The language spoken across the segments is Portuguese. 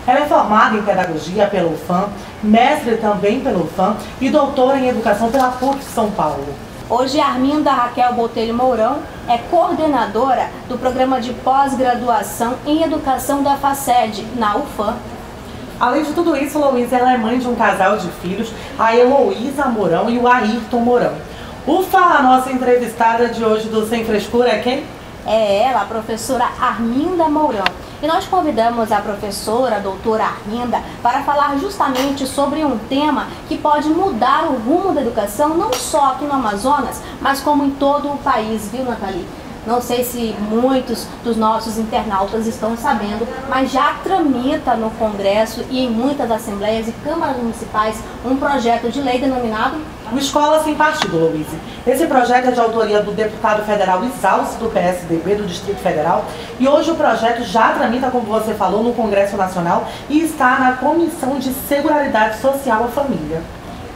Ela é formada em Pedagogia pela UFAM, mestre também pela UFAM e doutora em Educação pela PUC São Paulo. Hoje, Arminda Raquel Botelho Mourão é coordenadora do Programa de Pós-Graduação em Educação da FACED, na UFAM. Além de tudo isso, Luísa, ela é mãe de um casal de filhos, a Heloísa Mourão e o Ayrton Mourão. Ufa, a nossa entrevistada de hoje do Sem Frescura é quem? É ela, a professora Arminda Mourão. E nós convidamos a professora, a doutora Arminda, para falar justamente sobre um tema que pode mudar o rumo da educação, não só aqui no Amazonas, mas como em todo o país, viu, Nathalie? Não sei se muitos dos nossos internautas estão sabendo, mas já tramita no Congresso e em muitas assembleias e câmaras municipais um projeto de lei denominado o Escola Sem Partido, Luísa. Esse projeto é de autoria do deputado federal Isalce, do PSDB do Distrito Federal, e hoje o projeto já tramita, como você falou, no Congresso Nacional e está na Comissão de Seguridade Social e Família.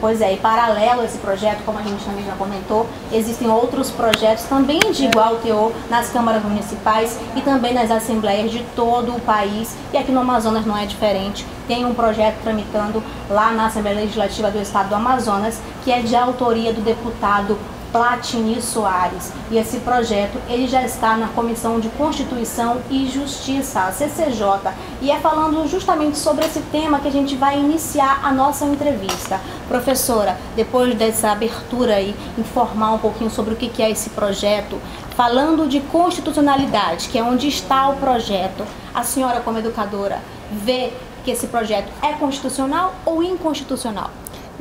Pois é, e paralelo a esse projeto, como a gente também já comentou, existem outros projetos também de igual teor nas câmaras municipais e também nas assembleias de todo o país. E aqui no Amazonas não é diferente. Tem um projeto tramitando lá na Assembleia Legislativa do Estado do Amazonas, que é de autoria do deputado Platini Soares. E esse projeto ele já está na Comissão de Constituição e Justiça, a CCJ. E é falando justamente sobre esse tema que a gente vai iniciar a nossa entrevista. Professora, depois dessa abertura aí, informar um pouquinho sobre o que é esse projeto, falando de constitucionalidade, que é onde está o projeto, a senhora como educadora vê que esse projeto é constitucional ou inconstitucional?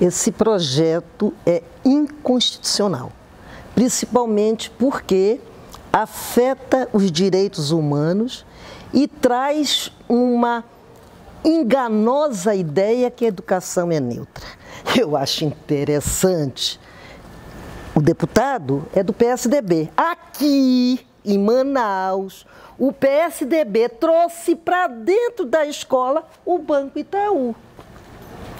Esse projeto é inconstitucional, principalmente porque afeta os direitos humanos e traz uma enganosa ideia que a educação é neutra. Eu acho interessante. O deputado é do PSDB. Aqui em Manaus, o PSDB trouxe para dentro da escola o Banco Itaú.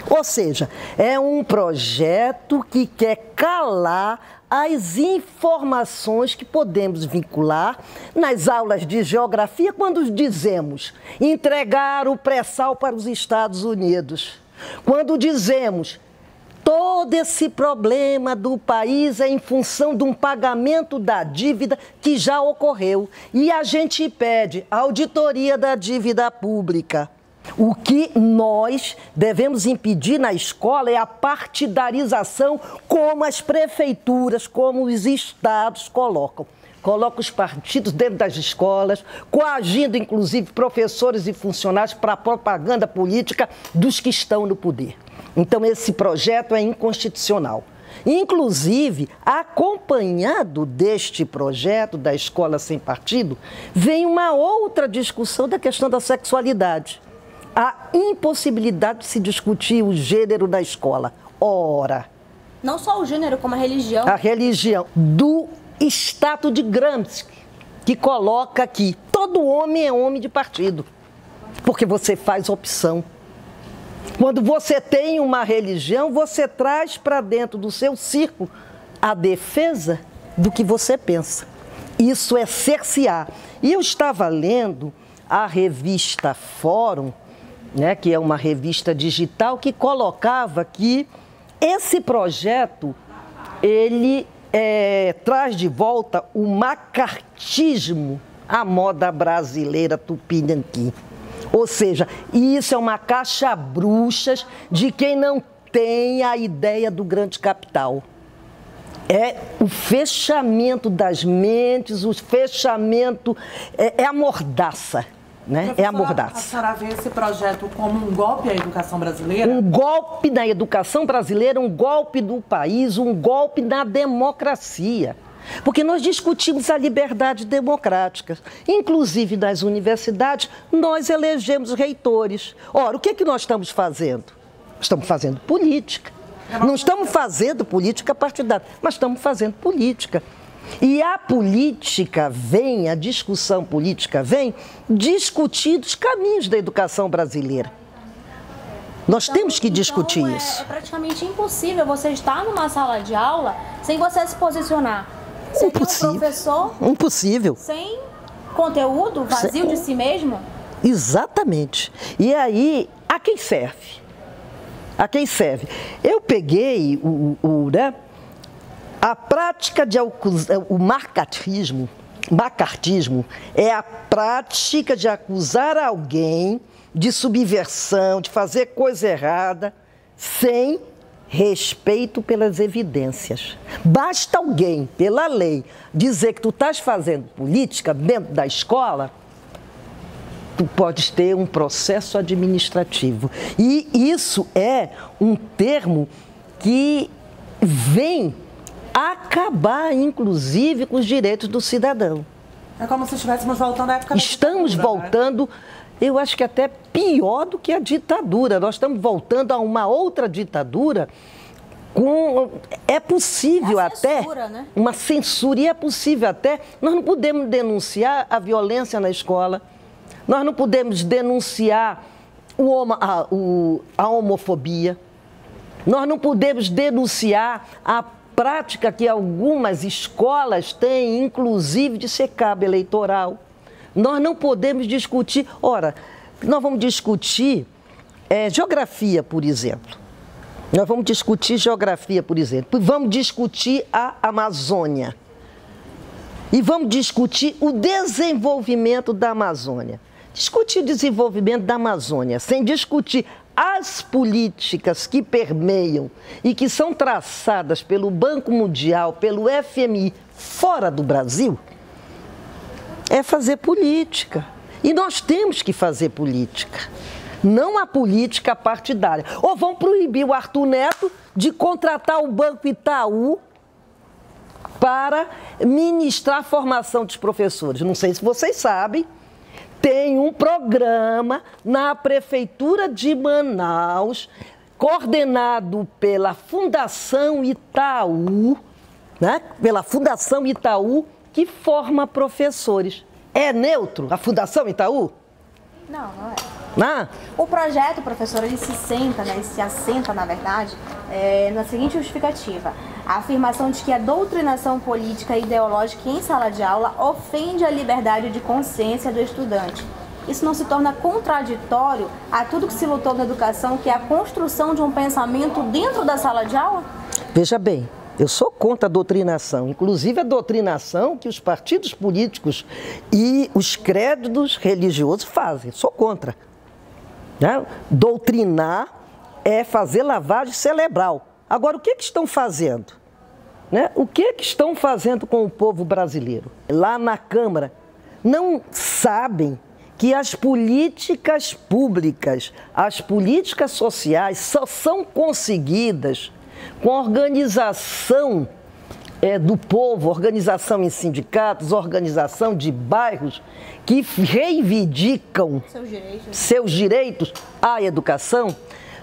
Ou seja, é um projeto que quer calar as informações que podemos vincular nas aulas de geografia quando dizemos entregar o pré-sal para os Estados Unidos. Quando dizemos todo esse problema do país é em função de um pagamento da dívida que já ocorreu. E a gente pede auditoria da dívida pública. O que nós devemos impedir na escola é a partidarização como as prefeituras, como os estados colocam. Colocam os partidos dentro das escolas, coagindo inclusive professores e funcionários para a propaganda política dos que estão no poder. Então esse projeto é inconstitucional. Inclusive, acompanhado deste projeto da Escola Sem Partido, vem uma outra discussão da questão da sexualidade. A impossibilidade de se discutir o gênero na escola. Ora, não só o gênero, como a religião. A religião do Estado de Gramsci, que coloca que todo homem é homem de partido, porque você faz opção. Quando você tem uma religião, você traz para dentro do seu círculo a defesa do que você pensa. Isso é cercear. E eu estava lendo a revista Fórum, né, que é uma revista digital, que colocava que esse projeto, ele traz de volta o macartismo à moda brasileira tupinanquim. Ou seja, isso é uma caixa bruxas de quem não tem a ideia do grande capital. É o fechamento das mentes, o fechamento, é a mordaça. Né? É a mordaça. A senhora vê esse projeto como um golpe à educação brasileira? Um golpe na educação brasileira, um golpe do país, um golpe na democracia. Porque nós discutimos a liberdade democrática. Inclusive, nas universidades, nós elegemos reitores. Ora, o que é que nós estamos fazendo? Estamos fazendo política. Não estamos fazendo política partidária, mas estamos fazendo política. E a política vem, a discussão política vem discutir os caminhos da educação brasileira. Nós temos que discutir isso. É praticamente impossível você estar numa sala de aula sem você se posicionar. Seria um professor impossível. Sem conteúdo, vazio de si mesmo? Exatamente. E aí, a quem serve? A quem serve? Eu peguei né, a prática de o macartismo é a prática de acusar alguém de subversão, de fazer coisa errada, sem respeito pelas evidências. Basta alguém, pela lei, dizer que tu estás fazendo política dentro da escola, tu podes ter um processo administrativo. E isso é um termo que vem acabar, inclusive, com os direitos do cidadão. É como se estivéssemos voltando à época da Estamos ditadura, voltando, né? Eu acho que até pior do que a ditadura. Nós estamos voltando a uma outra ditadura. É possível censura, até né? Uma censura, e é possível até. Nós não podemos denunciar a violência na escola, nós não podemos denunciar a homofobia, nós não podemos denunciar a prática que algumas escolas têm, inclusive de ser cabo eleitoral. Nós não podemos discutir. Ora, nós vamos discutir geografia, por exemplo. Nós vamos discutir geografia, por exemplo. Vamos discutir a Amazônia. E vamos discutir o desenvolvimento da Amazônia. Discutir o desenvolvimento da Amazônia sem discutir as políticas que permeiam e que são traçadas pelo Banco Mundial, pelo FMI, fora do Brasil, é fazer política. E nós temos que fazer política. Não a política partidária. Ou vão proibir o Arthur Neto de contratar o Banco Itaú para ministrar a formação dos professores. Não sei se vocês sabem, tem um programa na Prefeitura de Manaus, coordenado pela Fundação Itaú, né? Pela Fundação Itaú, que forma professores. É neutro a Fundação Itaú? Não, não é. Ah. O projeto, professor, ele se assenta, na verdade, na seguinte justificativa. A afirmação de que a doutrinação política e ideológica em sala de aula ofende a liberdade de consciência do estudante. Isso não se torna contraditório a tudo que se lutou na educação, que é a construção de um pensamento dentro da sala de aula? Veja bem, eu sou contra a doutrinação, inclusive a doutrinação que os partidos políticos e os credos religiosos fazem. Sou contra. Né? Doutrinar é fazer lavagem cerebral. Agora, o que estão fazendo? Né? O que estão fazendo com o povo brasileiro? Lá na Câmara, não sabem que as políticas públicas, as políticas sociais só são conseguidas com a organização do povo, organização em sindicatos, organização de bairros que reivindicam seus direitos à educação.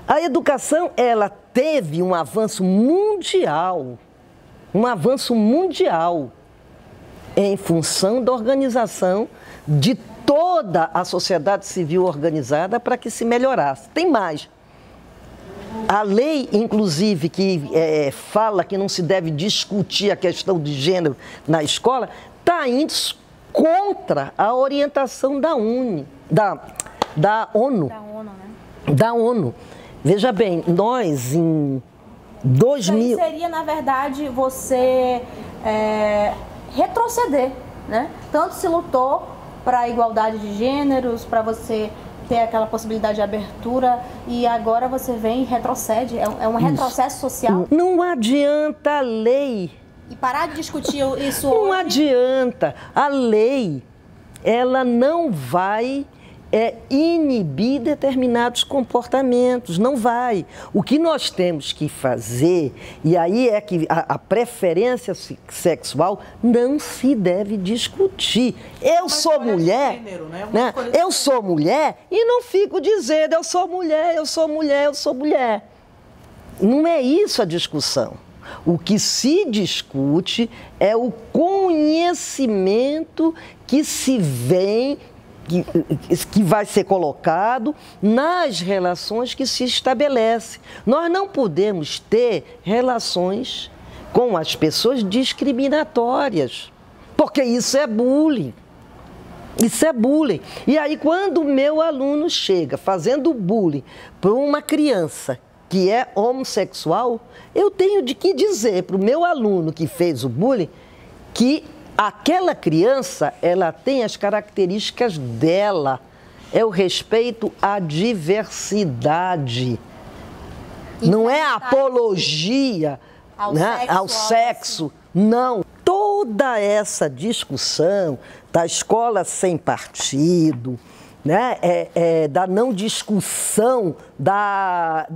A educação, ela teve um avanço mundial em função da organização de toda a sociedade civil organizada para que se melhorasse. Tem mais. A lei, inclusive, que fala que não se deve discutir a questão de gênero na escola, está indo contra a orientação da ONU. Da ONU, né? Da ONU. Veja bem, nós em 2000... Isso aí seria, na verdade, você retroceder, né? Tanto se lutou para a igualdade de gêneros, para você ter aquela possibilidade de abertura, e agora você vem e retrocede. É um retrocesso social. Não adianta a lei. E parar de discutir isso Não hoje... adianta. A lei, ela não vai inibir determinados comportamentos, não vai. O que nós temos que fazer, e aí é que a preferência sexual não se deve discutir. Eu sou mulher, né? Eu sou mulher e não fico dizendo eu sou mulher, eu sou mulher, eu sou mulher. Não é isso a discussão. O que se discute é o conhecimento que se vem, que vai ser colocado nas relações que se estabelece. Nós não podemos ter relações com as pessoas discriminatórias, porque isso é bullying. Isso é bullying. E aí, quando o meu aluno chega fazendo bullying para uma criança que é homossexual, eu tenho de que dizer para o meu aluno que fez o bullying que aquela criança, ela tem as características dela. É o respeito à diversidade. Não é apologia ao sexo. Não. Toda essa discussão da escola sem partido, né, da não discussão da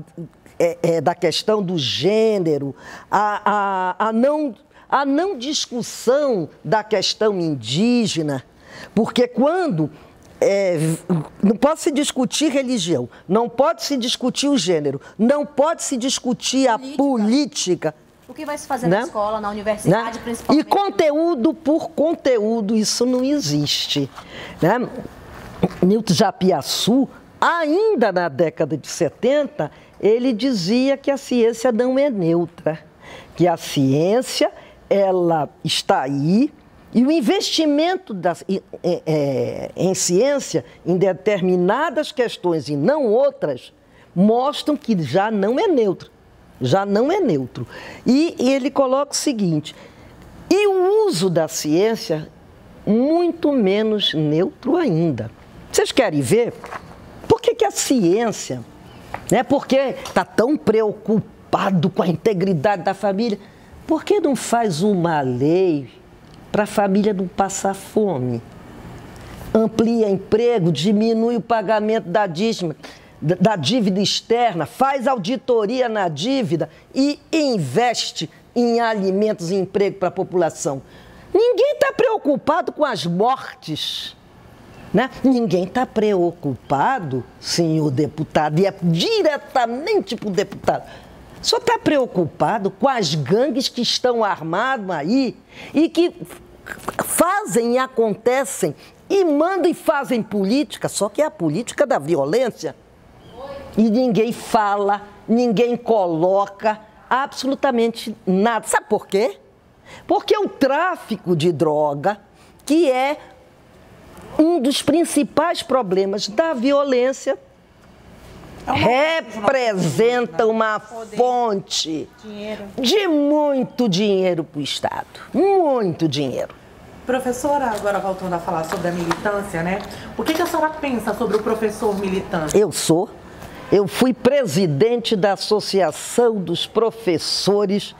questão do gênero, a não discussão da questão indígena, porque quando não pode se discutir religião, não pode se discutir o gênero, não pode se discutir a política. O que vai se fazer na escola, na universidade, principalmente? E conteúdo por conteúdo, isso não existe. Né? Newton Japiaçu, ainda na década de 70, ele dizia que a ciência não é neutra, que a ciência, ela está aí, e o investimento em ciência, em determinadas questões e não outras, mostram que já não é neutro. Já não é neutro. E ele coloca o seguinte, e o uso da ciência, muito menos neutro ainda. Vocês querem ver? Por que a ciência, né? Porque está tão preocupado com a integridade da família, por que não faz uma lei para a família não passar fome? Amplia emprego, diminui o pagamento da dívida externa, faz auditoria na dívida e investe em alimentos e emprego para a população. Ninguém está preocupado com as mortes, né? Ninguém está preocupado, senhor deputado, e é diretamente para o deputado, só está preocupado com as gangues que estão armadas aí e que fazem e acontecem e mandam e fazem política, só que é a política da violência. E ninguém fala, ninguém coloca absolutamente nada. Sabe por quê? Porque o tráfico de droga, que é um dos principais problemas da violência, representa uma fonte de muito dinheiro para o Estado. Muito dinheiro. Professora, agora voltando a falar sobre a militância, né? O que a senhora pensa sobre o professor militante? Eu fui presidente da Associação dos Professores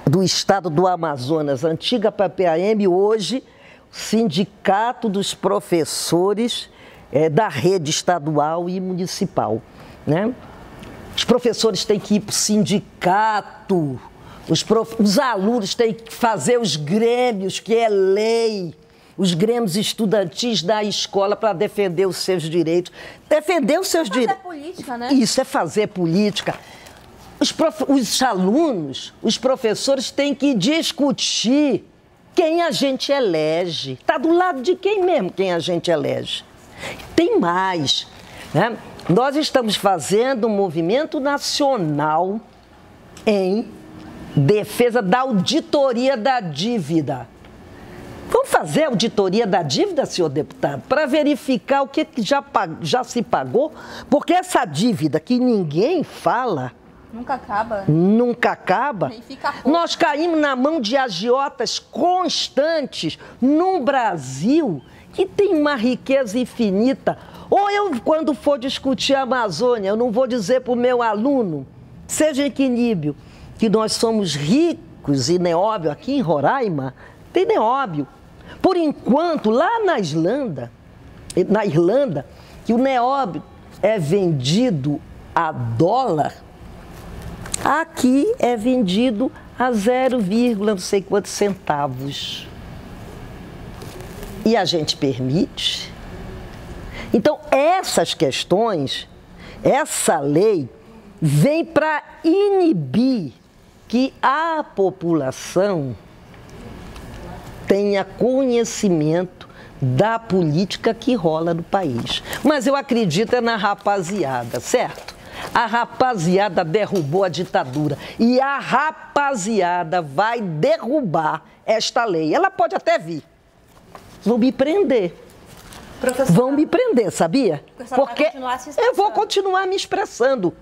do Estado do Amazonas, antiga PPAM, hoje Sindicato dos Professores da rede estadual e municipal, né? Os professores têm que ir para o sindicato, os alunos têm que fazer os grêmios, que é lei, os grêmios estudantis da escola para defender os seus direitos. Defender os seus direitos. Fazer política, né? Isso é fazer política. Os alunos, os professores têm que discutir quem a gente elege. Está do lado de quem mesmo quem a gente elege. Tem mais, né? Nós estamos fazendo um movimento nacional em defesa da auditoria da dívida. Vamos fazer a auditoria da dívida, senhor deputado, para verificar o que já se pagou, porque essa dívida que ninguém fala... Nunca acaba. Nunca acaba. E fica pouco. Nós caímos na mão de agiotas constantes num Brasil que tem uma riqueza infinita. Ou eu, quando for discutir a Amazônia, eu não vou dizer para o meu aluno, seja equilíbrio, que nós somos ricos e nióbio. Aqui em Roraima tem nióbio. Por enquanto, lá na Irlanda, que o nióbio é vendido a dólar, aqui é vendido a 0, não sei quantos centavos. E a gente permite. Então, essas questões, essa lei vem para inibir que a população tenha conhecimento da política que rola no país. Mas eu acredito na rapaziada, certo? A rapaziada derrubou a ditadura e a rapaziada vai derrubar esta lei. Ela pode até vir, vão me prender, vão me prender, sabia? Porque eu vou continuar me expressando.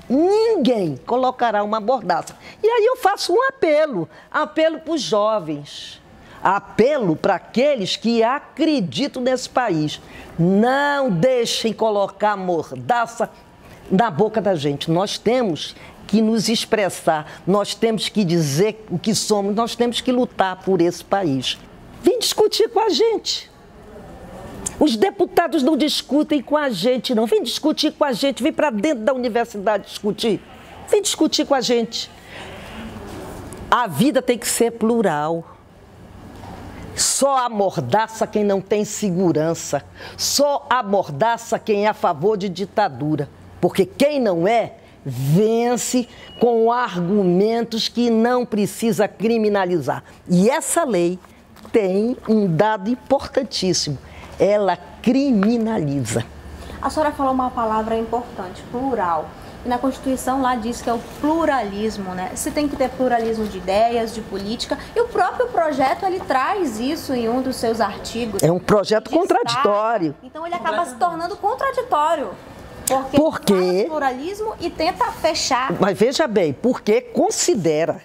Ninguém colocará uma mordaça. E aí eu faço um apelo para os jovens, apelo para aqueles que acreditam nesse país. Não deixem colocar mordaça na boca da gente. Nós temos que nos expressar, nós temos que dizer o que somos, nós temos que lutar por esse país. Vem discutir com a gente. Os deputados não discutem com a gente, não. Vem discutir com a gente, vem para dentro da universidade discutir. Vem discutir com a gente. A vida tem que ser plural. Só amordaça quem não tem segurança. Só amordaça quem é a favor de ditadura. Porque quem não é, vence com argumentos que não precisa criminalizar. E essa lei tem um dado importantíssimo. Ela criminaliza. A senhora falou uma palavra importante, plural. E na Constituição lá diz que é o pluralismo, né? Se tem que ter pluralismo de ideias, de política. E o próprio projeto, ele traz isso em um dos seus artigos. É um projeto contraditório. Então ele acaba se tornando contraditório. Porque fala pluralismo e tenta fechar. Mas veja bem, porque considera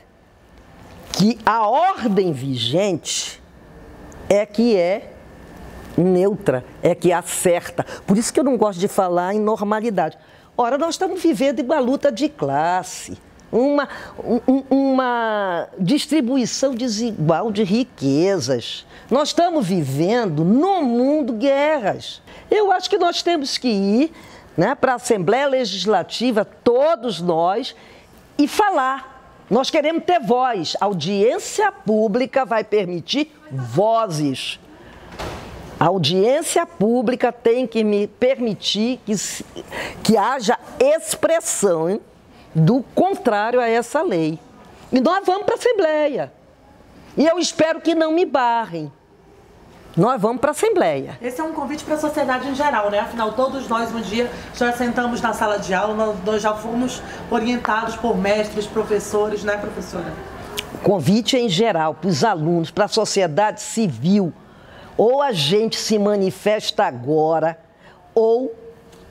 que a ordem vigente é que é neutra, é que acerta. Por isso que eu não gosto de falar em normalidade. Ora, nós estamos vivendo uma luta de classe, uma distribuição desigual de riquezas. Nós estamos vivendo no mundo guerras. Eu acho que nós temos que ir, né, para a Assembleia Legislativa, todos nós, e falar. Nós queremos ter voz. A audiência pública vai permitir vozes. A audiência pública tem que me permitir que haja expressão do contrário a essa lei. E nós vamos para a Assembleia. E eu espero que não me barrem. Nós vamos para a Assembleia. Esse é um convite para a sociedade em geral, né? Afinal, todos nós um dia já sentamos na sala de aula, nós já fomos orientados por mestres, professores, né, professora? O convite é em geral, para os alunos, para a sociedade civil. Ou a gente se manifesta agora, ou,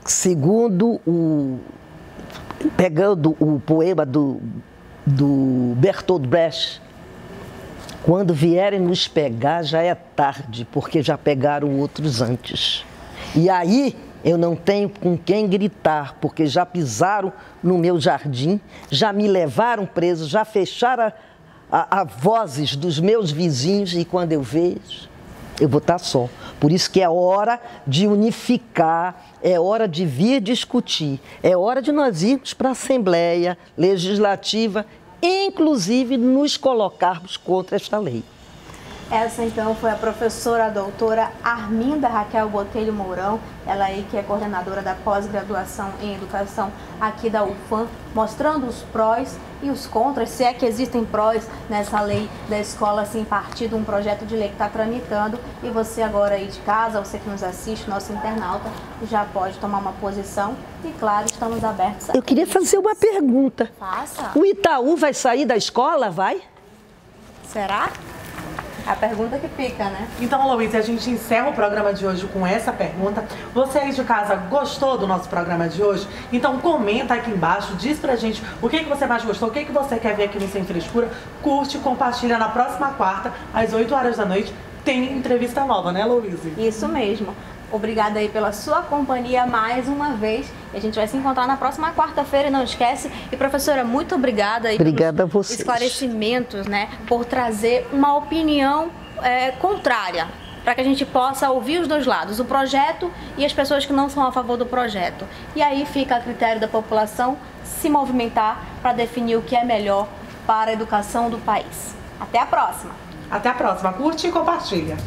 segundo pegando o poema do Bertolt Brecht, quando vierem nos pegar já é tarde, porque já pegaram outros antes. E aí eu não tenho com quem gritar, porque já pisaram no meu jardim, já me levaram preso, já fecharam a vozes dos meus vizinhos e quando eu vejo, eu vou estar só. Por isso que é hora de unificar, é hora de vir discutir, é hora de nós irmos para a Assembleia Legislativa, inclusive nos colocarmos contra esta lei. Essa então foi a professora doutora Arminda Raquel Botelho Mourão, ela aí que é coordenadora da pós-graduação em educação aqui da UFAM, mostrando os prós e os contras, se é que existem prós nessa lei da escola sem partido, um projeto de lei que está tramitando, e você agora aí de casa, você que nos assiste, nosso internauta, já pode tomar uma posição e claro, estamos abertos a... Eu queria fazer uma pergunta. Faça. O Itaú vai sair da escola, vai? Será? A pergunta que fica, né? Então, Luiz, a gente encerra o programa de hoje com essa pergunta. Você aí de casa gostou do nosso programa de hoje? Então comenta aqui embaixo, diz pra gente o que você mais gostou, o que você quer ver aqui no Sem Frescura. Curte, compartilha. Na próxima quarta, às 8 horas da noite, tem entrevista nova, né, Luiz? Isso mesmo. Obrigada aí pela sua companhia mais uma vez. E a gente vai se encontrar na próxima quarta-feira, não esquece. E professora, muito obrigada aí pelos esclarecimentos, né? Por trazer uma opinião contrária, para que a gente possa ouvir os dois lados, o projeto e as pessoas que não são a favor do projeto. E aí fica a critério da população se movimentar para definir o que é melhor para a educação do país. Até a próxima! Até a próxima. Curte e compartilha.